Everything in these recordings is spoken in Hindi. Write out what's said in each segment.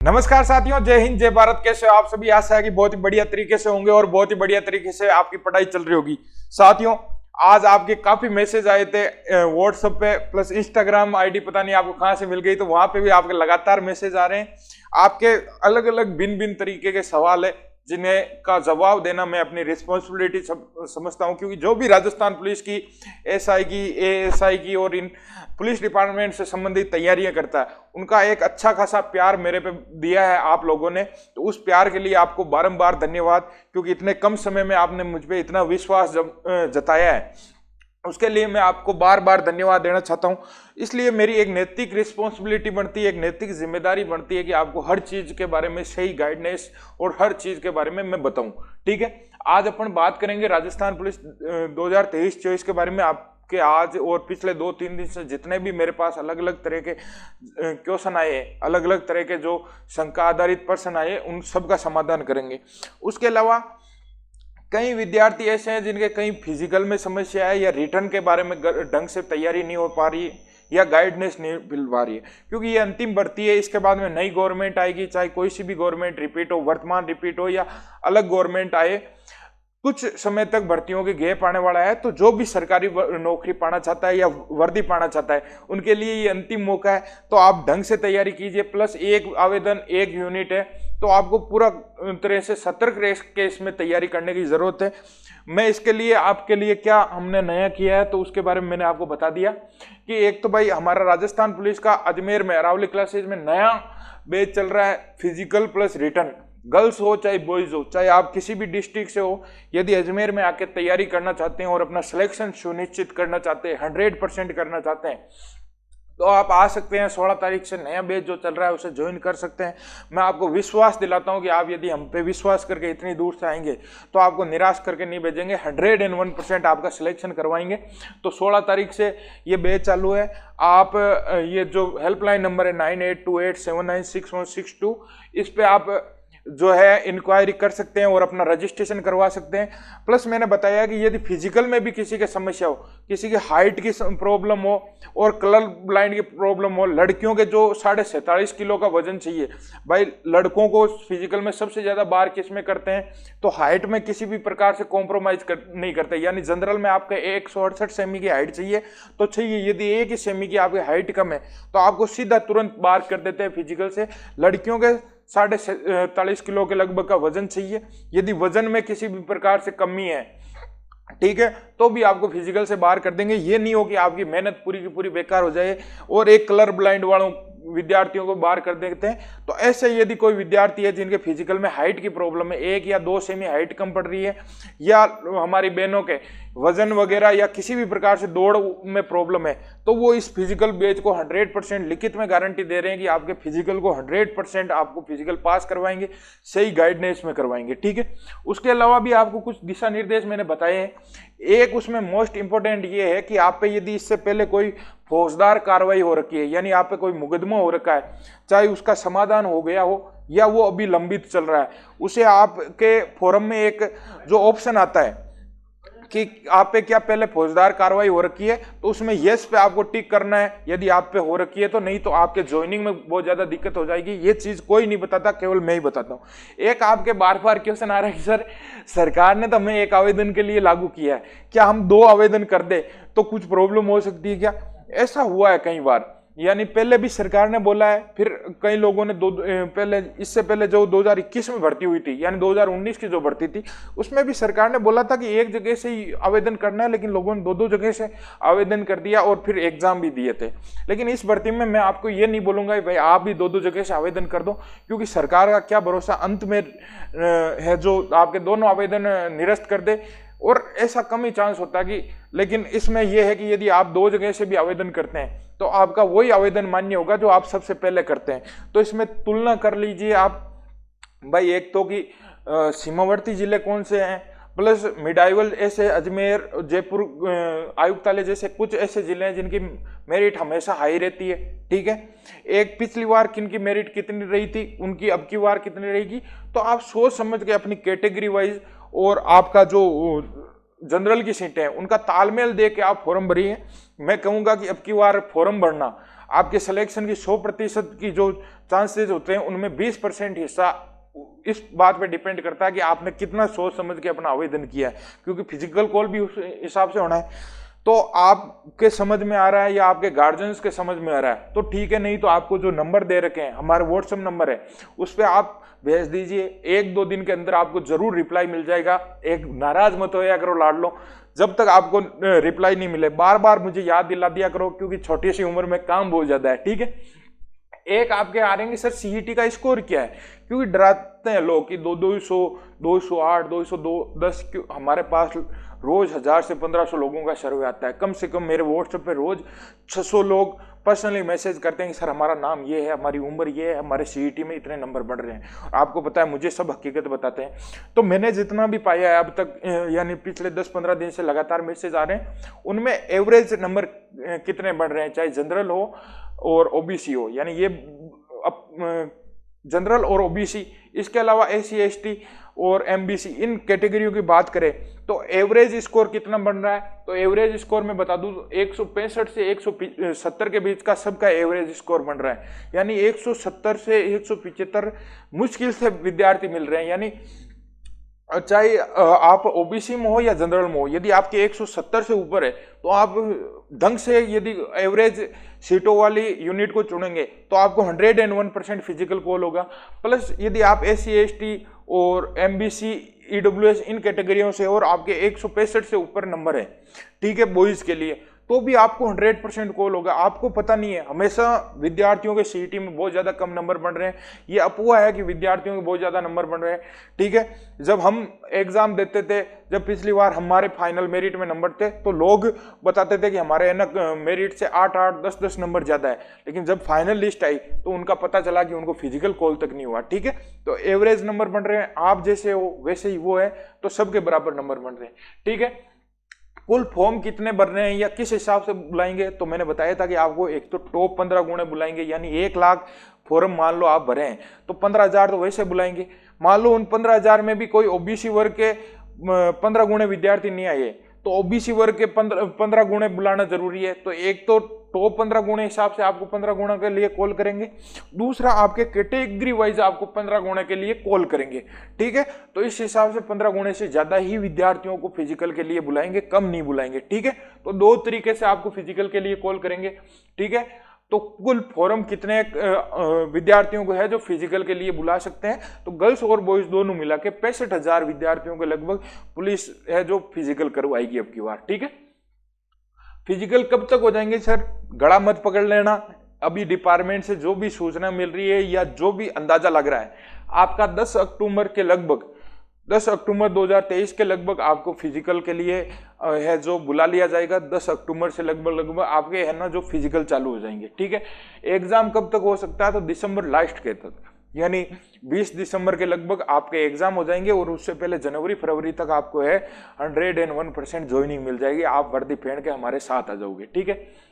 नमस्कार साथियों, जय हिंद जय भारत। कैसे हो आप सभी? आशा है कि बहुत ही बढ़िया तरीके से होंगे और बहुत ही बढ़िया तरीके से आपकी पढ़ाई चल रही होगी। साथियों, आज आपके काफी मैसेज आए थे व्हाट्सएप पे, प्लस इंस्टाग्राम आईडी पता नहीं आपको कहां से मिल गई, तो वहां पे भी आपके लगातार मैसेज आ रहे हैं। आपके अलग अलग भिन्न भिन्न तरीके के सवाल है जिन्हें का जवाब देना मैं अपनी रिस्पॉन्सिबिलिटी समझता हूं, क्योंकि जो भी राजस्थान पुलिस की, एसआई की, एएसआई की और इन पुलिस डिपार्टमेंट से संबंधित तैयारियां करता है, उनका एक अच्छा खासा प्यार मेरे पे दिया है आप लोगों ने। तो उस प्यार के लिए आपको बारंबार धन्यवाद, क्योंकि इतने कम समय में आपने मुझ पे इतना विश्वास जताया है, उसके लिए मैं आपको बार बार धन्यवाद देना चाहता हूं। इसलिए मेरी एक नैतिक रिस्पॉन्सिबिलिटी बनती है, एक नैतिक जिम्मेदारी बनती है कि आपको हर चीज के बारे में सही गाइडेंस और हर चीज के बारे में मैं बताऊं। ठीक है, आज अपन बात करेंगे राजस्थान पुलिस 2023-24 के बारे में। आपके आज और पिछले 2-3 दिन से जितने भी मेरे पास अलग अलग तरह के क्वेश्चन आए, अलग अलग तरह के जो शंका आधारित प्रश्न आए, उन सब का समाधान करेंगे। उसके अलावा कई विद्यार्थी ऐसे हैं जिनके कहीं फिजिकल में समस्या है, या रिटर्न के बारे में ढंग से तैयारी नहीं हो पा रही, या गाइडेंस नहीं मिल पा रही है, क्योंकि ये अंतिम भर्ती है। इसके बाद में नई गवर्नमेंट आएगी, चाहे कोई सी भी गवर्नमेंट रिपीट हो, वर्तमान रिपीट हो या अलग गवर्नमेंट आए, कुछ समय तक भर्तियों के गैप आने वाला है। तो जो भी सरकारी नौकरी पाना चाहता है या वर्दी पाना चाहता है, उनके लिए ये अंतिम मौका है। तो आप ढंग से तैयारी कीजिए। प्लस एक आवेदन एक यूनिट है, तो आपको पूरा तरह से सतर्क रह के इसमें तैयारी करने की जरूरत है। मैं इसके लिए आपके लिए क्या हमने नया किया है, तो उसके बारे में मैंने आपको बता दिया कि एक तो भाई हमारा राजस्थान पुलिस का अजमेर में अरावली क्लासेज में नया बैच चल रहा है, फिजिकल प्लस रिटर्न। गर्ल्स हो चाहे बॉयज हो, चाहे आप किसी भी डिस्ट्रिक्ट से हो, यदि अजमेर में आके तैयारी करना चाहते हैं और अपना सिलेक्शन सुनिश्चित करना चाहते हैं, 100% करना चाहते हैं, तो आप आ सकते हैं। 16 तारीख से नया बैच जो चल रहा है उसे ज्वाइन कर सकते हैं। मैं आपको विश्वास दिलाता हूं कि आप यदि हम पे विश्वास करके इतनी दूर से आएंगे तो आपको निराश करके नहीं भेजेंगे, 101% आपका सिलेक्शन करवाएंगे। तो 16 तारीख से ये बैच चालू है। आप ये जो हेल्पलाइन नंबर है 9828796162, इस पे आप जो है इंक्वायरी कर सकते हैं और अपना रजिस्ट्रेशन करवा सकते हैं। प्लस मैंने बताया कि यदि फिजिकल में भी किसी की समस्या हो, किसी की हाइट की प्रॉब्लम हो और कलर ब्लाइंड की प्रॉब्लम हो, लड़कियों के जो 47.5 किलो का वजन चाहिए, भाई लड़कों को फिजिकल में सबसे ज्यादा बार किस में करते हैं, तो हाइट में किसी भी प्रकार से कॉम्प्रोमाइज नहीं करते। यानी जनरल में आपका 168 सेमी की हाइट चाहिए तो चाहिए, यदि 1 ही सेमी की आपकी हाइट कम है तो आपको सीधा तुरंत बार कर देते हैं फिजिकल से। लड़कियों के 47.5 किलो के लगभग का वजन चाहिए, यदि वजन में किसी भी प्रकार से कमी है, ठीक है, तो भी आपको फिजिकल से बाहर कर देंगे। ये नहीं हो कि आपकी मेहनत पूरी की पूरी बेकार हो जाए और एक कलर ब्लाइंड वालों विद्यार्थियों को बाहर कर देते हैं। तो ऐसे यदि कोई विद्यार्थी है जिनके फिजिकल में हाइट की प्रॉब्लम है, 1 या 2 सेमी हाइट कम पड़ रही है, या हमारी बहनों के वजन वगैरह या किसी भी प्रकार से दौड़ में प्रॉब्लम है, तो वो इस फिजिकल बैच को 100% लिखित में गारंटी दे रहे हैं कि आपके फिजिकल को 100% आपको फिजिकल पास करवाएंगे, सही गाइडेंस में करवाएंगे। ठीक है, उसके अलावा भी आपको कुछ दिशा निर्देश मैंने बताए हैं। एक उसमें मोस्ट इंपोर्टेंट ये है कि आप पे यदि इससे पहले कोई फौजदार कार्रवाई हो रखी है, यानी आप पे कोई मुकदमा हो रखा है, चाहे उसका समाधान हो गया हो या वो अभी लंबित चल रहा है, उसे आपके फोरम में एक जो ऑप्शन आता है कि आप पे क्या पहले फौजदार कार्रवाई हो रखी है, तो उसमें यस पे आपको टिक करना है यदि आप पे हो रखी है, तो नहीं तो आपके ज्वाइनिंग में बहुत ज्यादा दिक्कत हो जाएगी। ये चीज कोई नहीं बताता, केवल मैं ही बताता हूँ। एक आपके बार बार क्वेश्चन आ रहा है कि सर सरकार ने तो हमें एक आवेदन के लिए लागू किया है, क्या हम 2 आवेदन कर दे तो कुछ प्रॉब्लम हो सकती है क्या? ऐसा हुआ है कई बार, यानी पहले भी सरकार ने बोला है, फिर कई लोगों ने पहले इससे पहले जो 2021 में भर्ती हुई थी, यानी 2019 की जो भर्ती थी, उसमें भी सरकार ने बोला था कि एक जगह से ही आवेदन करना है, लेकिन लोगों ने 2-2 जगह से आवेदन कर दिया और फिर एग्जाम भी दिए थे। लेकिन इस भर्ती में मैं आपको ये नहीं बोलूंगा भाई आप भी 2-2 जगह से आवेदन कर दो, क्योंकि सरकार का क्या भरोसा अंत में है जो आपके दोनों आवेदन निरस्त कर दे, और ऐसा कम ही चांस होता है कि। लेकिन इसमें यह है कि यदि आप 2 जगह से भी आवेदन करते हैं तो आपका वही आवेदन मान्य होगा जो आप सबसे पहले करते हैं। तो इसमें तुलना कर लीजिए आप भाई, एक तो कि सीमावर्ती जिले कौन से हैं, प्लस मिडाइवल ऐसे अजमेर, जयपुर, आयुक्तालय जैसे कुछ ऐसे जिले हैं जिनकी मेरिट हमेशा हाई रहती है। ठीक है, एक पिछली बार किनकी मेरिट कितनी रही थी, उनकी अब की बार कितनी रहेगी, तो आप सोच समझ के अपनी कैटेगरी वाइज और आपका जो जनरल की सीटें हैं उनका तालमेल दे के आप फॉर्म भरिए। मैं कहूंगा कि अब की बार फॉर्म भरना आपके सिलेक्शन की 100% की जो चांसेस होते हैं उनमें 20% हिस्सा इस बात पे डिपेंड करता है कि आपने कितना सोच समझ के अपना आवेदन किया है, क्योंकि फिजिकल कॉल भी उस हिसाब से होना है। तो आपके समझ में आ रहा है या आपके गार्जियंस के समझ में आ रहा है तो ठीक है, नहीं तो आपको जो नंबर दे रखे हैं, हमारे व्हाट्सएप नंबर है, उस पर आप भेज दीजिए। 1-2 दिन के अंदर आपको जरूर रिप्लाई मिल जाएगा। एक नाराज मत होया करो लाडलो, जब तक आपको रिप्लाई नहीं मिले बार बार मुझे याद दिला दिया करो, क्योंकि छोटी सी उम्र में काम बहुत ज्यादा है, ठीक है। एक आपके आ रहेंगे सर सीईटी का स्कोर क्या है, क्योंकि डराते हैं लोग कि 200, 208, 210, क्यों हमारे पास रोज 1000 से 1500 लोगों का सर्वे आता है। कम से कम मेरे व्हाट्सएप पे रोज 600 लोग पर्सनली मैसेज करते हैं कि सर हमारा नाम ये है, हमारी उम्र ये है, हमारे सीईटी में इतने नंबर बढ़ रहे हैं। आपको पता है मुझे सब हकीकत बताते हैं। तो मैंने जितना भी पाया है अब तक, यानी पिछले 10-15 दिन से लगातार मैसेज आ रहे हैं, उनमें एवरेज नंबर कितने बढ़ रहे हैं, चाहे जनरल हो और ओबीसी हो, यानी ये जनरल और ओबीसी, इसके अलावा एससी एसटी और एमबीसी, इन कैटेगरियों की बात करें तो एवरेज स्कोर कितना बन रहा है। तो एवरेज स्कोर में बता दूं 165 से 170 के बीच का सबका एवरेज स्कोर बन रहा है, यानी 170 से 175 मुश्किल से विद्यार्थी मिल रहे हैं। यानी चाहे आप ओबीसी में हो या जनरल में हो, यदि आपके 170 से ऊपर है तो आप ढंग से यदि एवरेज सीटों वाली यूनिट को चुनेंगे तो आपको 101% फिजिकल कॉल होगा। प्लस यदि आप एससी एसटी और एमबीसी ईडब्ल्यूएस इन कैटेगरियों से और आपके 165 से ऊपर नंबर है, ठीक है, बॉयज के लिए, तो भी आपको 100% कॉल होगा। आपको पता नहीं है, हमेशा विद्यार्थियों के सीईटी में बहुत ज्यादा कम नंबर बन रहे हैं, ये अफवाह है कि विद्यार्थियों के बहुत ज्यादा नंबर बन रहे हैं, ठीक है। जब हम एग्जाम देते थे, जब पिछली बार हमारे फाइनल मेरिट में नंबर थे तो लोग बताते थे कि हमारे मेरिट से 8-8, 10-10 नंबर ज्यादा है, लेकिन जब फाइनल लिस्ट आई तो उनका पता चला कि उनको फिजिकल कॉल तक नहीं हुआ, ठीक है। तो एवरेज नंबर बन रहे हैं, आप जैसे हो वैसे ही वो है, तो सबके बराबर नंबर बन रहे हैं, ठीक है। कुल फॉर्म कितने भर रहे हैं या किस हिसाब से बुलाएंगे, तो मैंने बताया था कि आपको एक तो टॉप 15 गुणे बुलाएंगे, यानी 1 लाख फॉर्म मान लो आप भरे हैं तो 15,000 तो वैसे बुलाएंगे। मान लो उन 15,000 में भी कोई ओबीसी वर्ग के 15 गुणे विद्यार्थी नहीं आए तो ओबीसी वर्ग के 15 गुणे बुलाना जरूरी है। तो एक तो टॉप 15 गुणे हिसाब से आपको 15 गुणों के लिए कॉल करेंगे, दूसरा आपके कैटेगरी वाइज आपको 15 गुणे के लिए कॉल करेंगे, ठीक है। तो इस हिसाब से 15 गुणे से ज्यादा ही विद्यार्थियों को फिजिकल के लिए बुलाएंगे, कम नहीं बुलाएंगे, ठीक है। तो 2 तरीके से आपको फिजिकल के लिए कॉल करेंगे, ठीक है। तो कुल फॉर्म कितने विद्यार्थियों को है जो फिजिकल के लिए बुला सकते हैं, तो गर्ल्स और बॉयज दोनों मिला के 65,000 विद्यार्थियों के लगभग पुलिस है जो फिजिकल करवाएगी अब की बार, ठीक है। फिजिकल कब तक हो जाएंगे सर, गड़ा मत पकड़ लेना। अभी डिपार्टमेंट से जो भी सूचना मिल रही है या जो भी अंदाजा लग रहा है, आपका 10 अक्टूबर के लगभग, 10 अक्टूबर 2023 के लगभग आपको फिजिकल के लिए है जो बुला लिया जाएगा। 10 अक्टूबर से लगभग आपके है ना जो फिजिकल चालू हो जाएंगे, ठीक है। एग्जाम कब तक हो सकता है, तो दिसंबर लास्ट के तक, यानी 20 दिसंबर के लगभग आपके एग्जाम हो जाएंगे और उससे पहले जनवरी फरवरी तक आपको है 101% ज्वाइनिंग मिल जाएगी। आप वर्दी पहन के हमारे साथ आ जाओगे, ठीक है।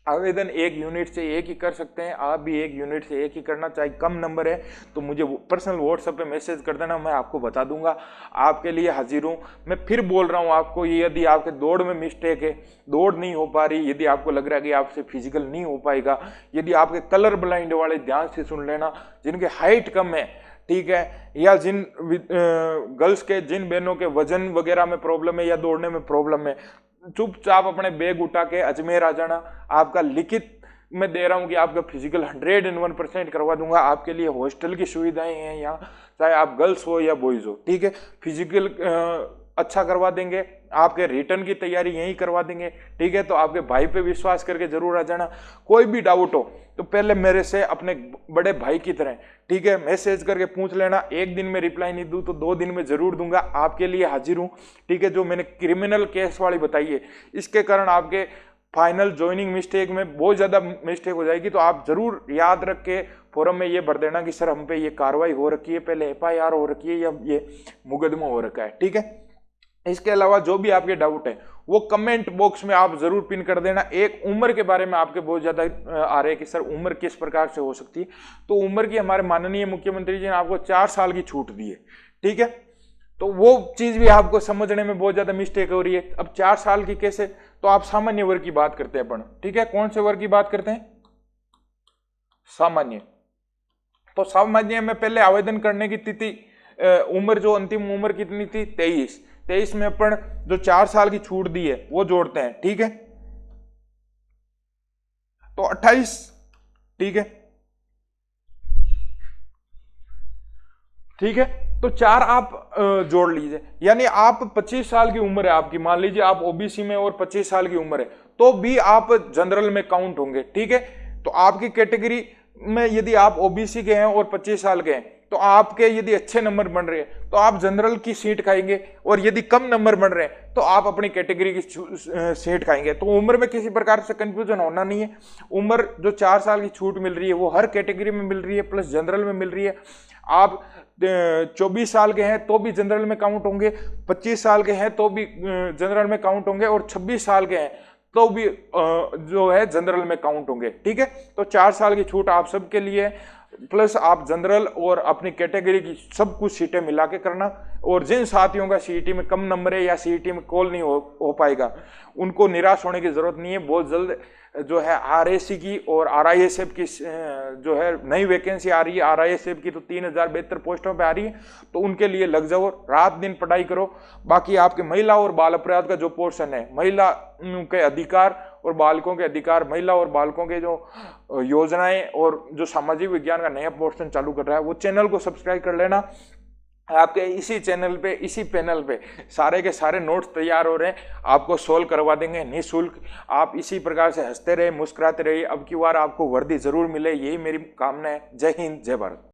आवेदन 1 यूनिट से 1 ही कर सकते हैं, आप भी 1 यूनिट से 1 ही करना, चाहे कम नंबर है तो मुझे पर्सनल व्हाट्सएप पे मैसेज कर देना, मैं आपको बता दूंगा, आपके लिए हाजिर हूँ। मैं फिर बोल रहा हूँ आपको, यदि आपके दौड़ में मिस्टेक है, दौड़ नहीं हो पा रही, यदि आपको लग रहा है कि आपसे फिजिकल नहीं हो पाएगा, यदि आपके कलर ब्लाइंड वाले ध्यान से सुन लेना, जिनके हाइट कम है, ठीक है, या जिन गर्ल्स के, जिन बहनों के वजन वगैरह में प्रॉब्लम है या दौड़ने में प्रॉब्लम है, चुपचाप अपने बैग उठा के अजमेर आ जाना। आपका लिखित मैं दे रहा हूं कि आपका फिजिकल 101% करवा दूंगा। आपके लिए हॉस्टल की सुविधाएं हैं यहाँ, चाहे आप गर्ल्स हो या बॉयज हो, ठीक है। फिजिकल अच्छा करवा देंगे, आपके रिटर्न की तैयारी यहीं करवा देंगे, ठीक है। तो आपके भाई पे विश्वास करके जरूर आ जाना। कोई भी डाउट हो तो पहले मेरे से अपने बड़े भाई की तरह, ठीक है, मैसेज करके पूछ लेना। 1 दिन में रिप्लाई नहीं दूं तो 2 दिन में जरूर दूंगा, आपके लिए हाजिर हूं, ठीक है। जो मैंने क्रिमिनल केस वाली बताई है, इसके कारण आपके फाइनल ज्वाइनिंग मिस्टेक में बहुत ज्यादा मिस्टेक हो जाएगी, तो आप जरूर याद रख के फॉरम में ये भर देना कि सर हम पे ये कार्रवाई हो रखी है, पहले FIR हो रखी है या ये मुकदमा हो रखा है, ठीक है। इसके अलावा जो भी आपके डाउट है वो कमेंट बॉक्स में आप जरूर पिन कर देना। एक उम्र के बारे में आपके बहुत ज्यादा आ रहे हैं कि सर उम्र किस प्रकार से हो सकती है, तो उम्र की हमारे माननीय मुख्यमंत्री जी ने आपको 4 साल की छूट दी है, ठीक है। तो वो चीज भी आपको समझने में बहुत ज्यादा मिस्टेक हो रही है। अब 4 साल की कैसे, तो आप सामान्य वर्ग की बात करते हैं अपन, ठीक है। कौन से वर्ग की बात करते हैं, सामान्य। तो सामान्य में पहले आवेदन करने की तिथि, उम्र जो अंतिम उम्र कितनी थी, 23 में अपन जो 4 साल की छूट दी है वो जोड़ते हैं, ठीक है, तो 28, ठीक है, ठीक है। तो 4 आप जोड़ लीजिए, यानी आप 25 साल की उम्र है आपकी, मान लीजिए आप ओबीसी में और 25 साल की उम्र है, तो भी आप जनरल में काउंट होंगे, ठीक है। तो आपकी कैटेगरी में यदि आप ओबीसी के हैं और 25 साल के हैं, तो आपके यदि अच्छे नंबर बन रहे हैं तो आप जनरल की सीट खाएंगे, और यदि कम नंबर बन रहे हैं तो आप अपनी कैटेगरी की सीट खाएंगे। तो उम्र में किसी प्रकार से कंफ्यूजन होना नहीं है। उम्र जो 4 साल की छूट मिल रही है वो हर कैटेगरी में मिल रही है, प्लस जनरल में मिल रही है। आप 24 साल के हैं तो भी जनरल में काउंट होंगे, 25 साल के हैं तो भी जनरल में काउंट होंगे, और 26 साल के हैं तो भी जो है जनरल में काउंट होंगे, ठीक है। तो 4 साल की छूट आप सबके लिए, प्लस आप जनरल और अपनी कैटेगरी की सब कुछ सीटें मिला के करना। और जिन साथियों का सीईटी में कम नंबर है या सीईटी में कॉल नहीं हो पाएगा, उनको निराश होने की जरूरत नहीं है। बहुत जल्द जो है आरएसी की और आरआईएसएफ की जो है नई वैकेंसी आ रही है। आरआईएसएफ की तो 3072 पोस्टों पे आ रही है, तो उनके लिए लग जाओ, रात दिन पढ़ाई करो। बाकी आपके महिला और बाल अपराध का जो पोर्शन है, महिला के अधिकार और बालकों के अधिकार, महिला और बालकों के जो योजनाएं और जो सामाजिक विज्ञान का नया पोर्शन चालू कर रहा है, वो चैनल को सब्सक्राइब कर लेना। आपके इसी चैनल पे, इसी पैनल पे सारे के सारे नोट्स तैयार हो रहे हैं, आपको सोल्व करवा देंगे निःशुल्क। आप इसी प्रकार से हंसते रहे, मुस्कुराते रहिए। अब की बार आपको वर्दी जरूर मिले, यही मेरी कामना है। जय हिंद, जय भारत।